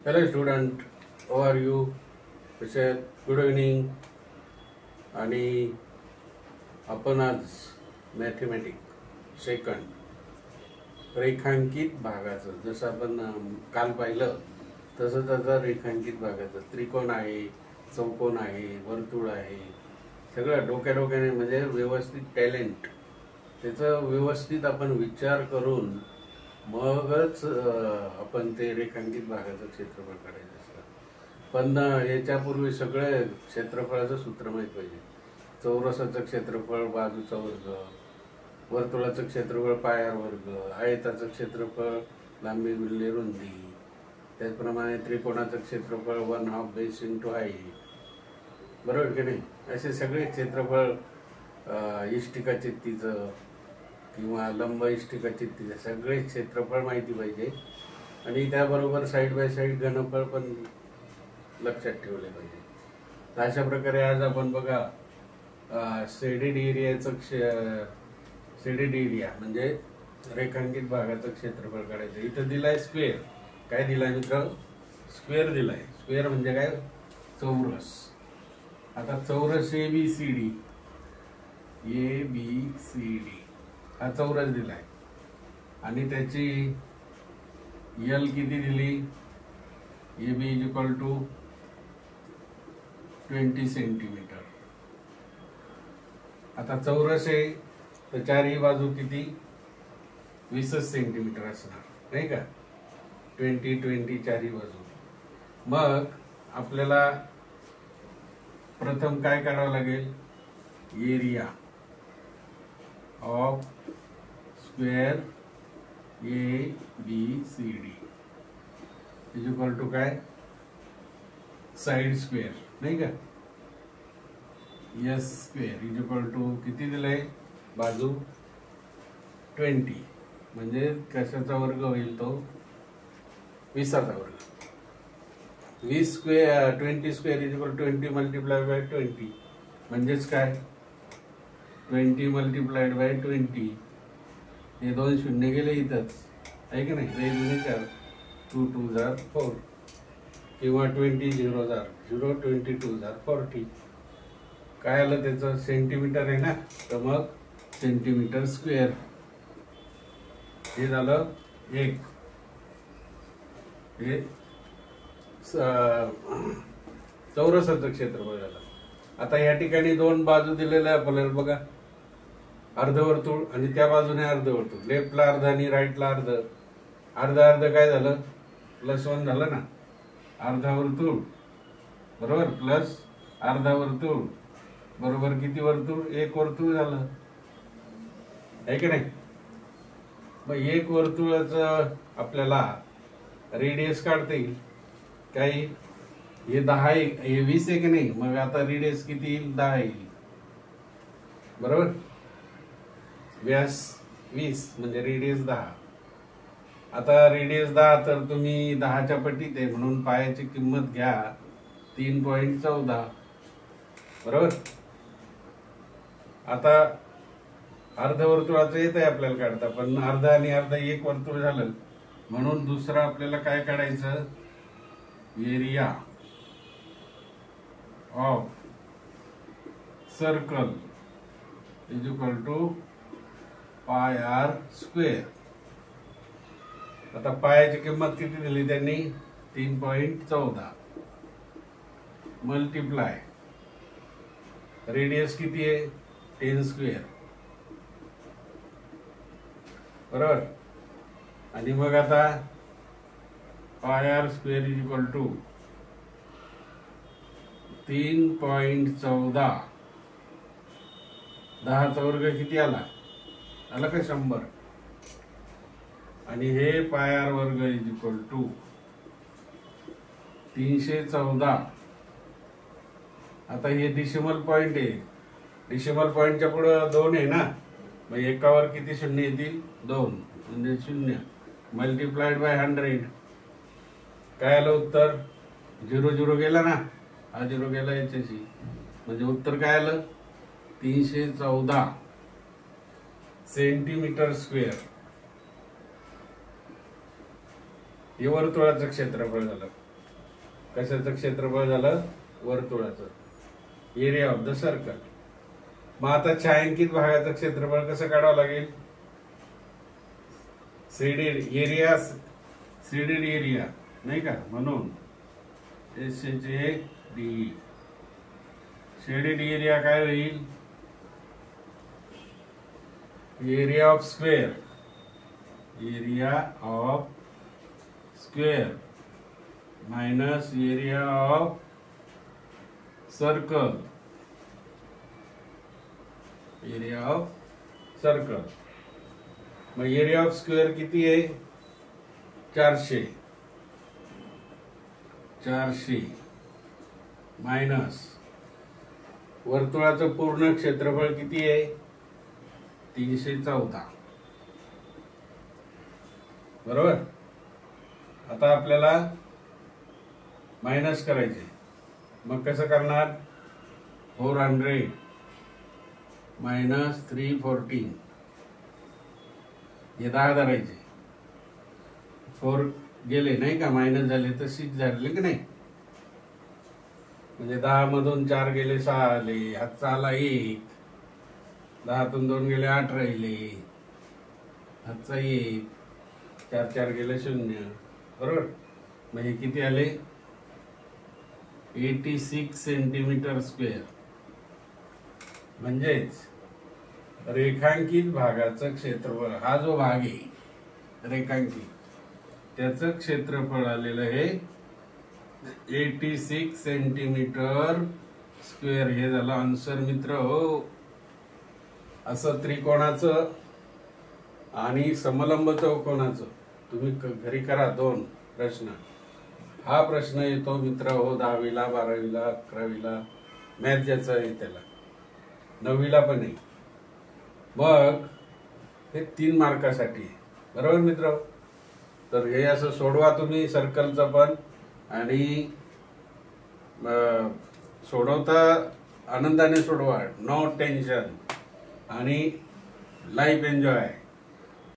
Hello student, how are you? Good evening. आणि आपण आज मॅथमॅटिक्स सेकंड रेखांकित भागाचं जसं आपण काल पाहिलं तसंच आता रेखांकित भागाचं त्रिकोण आहे, चौकोन आहे, वर्तुळ आहे, सगळं डोक्याने म्हणजे व्यवस्थित टॅलेंट त्याचं व्यवस्थित आपण विचार करून मगच आपण ते रेखांकित भागाचं क्षेत्रफळ काढायचं असतं. पण याच्यापूर्वी सगळे क्षेत्रफळाचं सूत्र माहीत पाहिजे. चौरसाचं क्षेत्रफळ बाजूचा वर्ग, वर्तुळाचं क्षेत्रफळ पायार वर्ग, आयताचं क्षेत्रफळ लांबी गुणिले रुंदी, त्याचप्रमाणे त्रिकोणाचं क्षेत्रफळ 1/2 बेस इंटू हाईट, बरोबर की नाही? असे सगळे क्षेत्रफळ इष्टिका चित्तीचं किंवा लंब इष्टिका चित्तीचं सगळे क्षेत्रफळ माहिती पाहिजे. आणि त्याबरोबर साईड बाय साईड घनफळ पण लक्षात ठेवले पाहिजे. तर अशा प्रकारे आज आपण बघा शेडेड एरिया म्हणजे रेखांकित भागाचं क्षेत्रफळ काढायचं. इथं दिलाय स्क्वेअर. काय दिलाय मित्र? स्क्वेअर दिलाय. स्क्वेअर म्हणजे काय? चौरस. आता चौरस ABCD हा चौरस दिलाय आणि त्याची L किती दिली? AB = 20 centimetre. आता चौरस आहे तर चारही बाजू किती? 20 सेंटीमीटर असणार, नाही का? 20 चारही बाजू. मग आपल्याला प्रथम काय करावं लागेल? एरिया ऑफ स्क्वेअर ABCD = काय? साइड स्क्वेअर, नाही का? S स्क्वेअर किती दिलंय? बाजू 20 म्हणजे कशाचा वर्ग होईल तो? 20चा वर्ग. 20 स्क्वेअर 20 स्क्वेअर = 20 × 20 म्हणजेच काय? 20 × 20. हे दोन शून्य गेले इथंच, आहे की नाही? 2 2 = 4 किंवा 20 0 0 20 2 = 40. काय आलं त्याचं? सेंटीमीटर आहे ना, तर मग सेंटीमीटर स्क्वेअर. हे झालं एक. हे चौरसाचं क्षेत्रफळ झालं. आता या ठिकाणी दोन बाजू दिलेल्या आपल्याला बघा, अर्धवर्तुळ आणि त्या बाजूने अर्धवर्तुळ. लेफ्टला अर्ध आणि राईटला अर्ध. अर्ध काय झालं? +1 झालं ना. अर्धा वर्तुळ बरोबर प्लस अर्धा वर्तुळ बरोबर किती वर्तुळ? एक वर्तुळ झालं, आहे की नाही? मग एक वर्तुळाचं आपल्याला रेडियस काढता येईल. काही हे 10 हे 20 आहे की नाही? मग आता रेडियस किती येईल? 10 येईल, बरोबर? व्यास 20 म्हणजे रेडियस 10. आता रेडियस 10 तर तुम्ही 10च्या पटीत आहे म्हणून पायाची किंमत घ्या 3.14, बरोबर? आता अर्धवर्तुळाचं येत आहे आपल्याला काढता, पण अर्धा आणि अर्धा एक वर्तुळ झालं म्हणून दुसरं आपल्याला काय काढायचं? Area of circle = πr². आता पायाची किंमत किती दिली त्यांनी? 3.14 मल्टिप्लाय रेडियस किती आहे? 10², बरोबर? आणि मग आता πr² = 3.14. 10चा वर्ग किती आला? आला का? 100. आणि हे πr² = 314. आता हे डेसिमल पॉइंट आहे. डेसिमल पॉइंटच्या पुढे 2 आहे ना, मग एकावर किती शून्य येतील? 2 म्हणजे 0 मल्टिप्लाइड बाय 100. काय आलं उत्तर? 0 0 गेला ना, हा 0 गेला याच्याशी, म्हणजे उत्तर काय आलं? 314 सेंटीमीटर स्क्वेअर. हे वर्तुळाचं क्षेत्रफळ झालं. कशाचं क्षेत्रफळ झालं? वर्तुळाचं, एरिया ऑफ द सर्कल. मग आता छायांकित भागाचं क्षेत्रफळ कसं काढावं लागेल? शेडेड एरिया, शेडेड एरिया नाही का, म्हणून SHADE. शेडेड एरिया काय होईल? Area of square, area of square minus area of circle, area of circle. मग एरिया ऑफ स्क्वेअर किती आहे? 400 मायनस वर्तुळाचं पूर्ण क्षेत्रफळ किती आहे? 314. बरोबर. आता आपल्याला मायनस करायचे. मग कसं करणार? 400 मायनस 314, हे 10 धरायचे. 4 गेले नाही का, मायनस झाले तर 6 झाले की नाही. म्हणजे 10 मधून 4 गेले 6 आले, हातचा आला 1, 10तून 2 गेले 8 राहिले, हातचा 1, 4 4 गेले 0. बरोबर. म्हणजे किती आले? 86 सेंटीमीटर स्क्वेअर. म्हणजेच रेखांकित भागाचं क्षेत्रफळ, हा जो भाग आहे रेखांकित, त्याचं क्षेत्रफळ आलेलं आहे 86 सेंटीमीटर स्क्वेअर. हे झालं आन्सर मित्र हो. असं त्रिकोणाचं आणि समलंब चौकोनाचं तुम्ही घरी करा 2 प्रश्न. हा प्रश्न येतो मित्र हो 10वीला, 12वीला, 11वीला, मॅथ ज्याचं आहे त्याला, 9वीला पण आहे. मग हे 3 मार्कासाठी. बरोबर मित्र. तर हे असं सोडवा तुम्ही सर्कलचं पण, आणि सोडवता आनंदाने सोडवा, नो टेन्शन, आणि लाईफ एन्जॉय.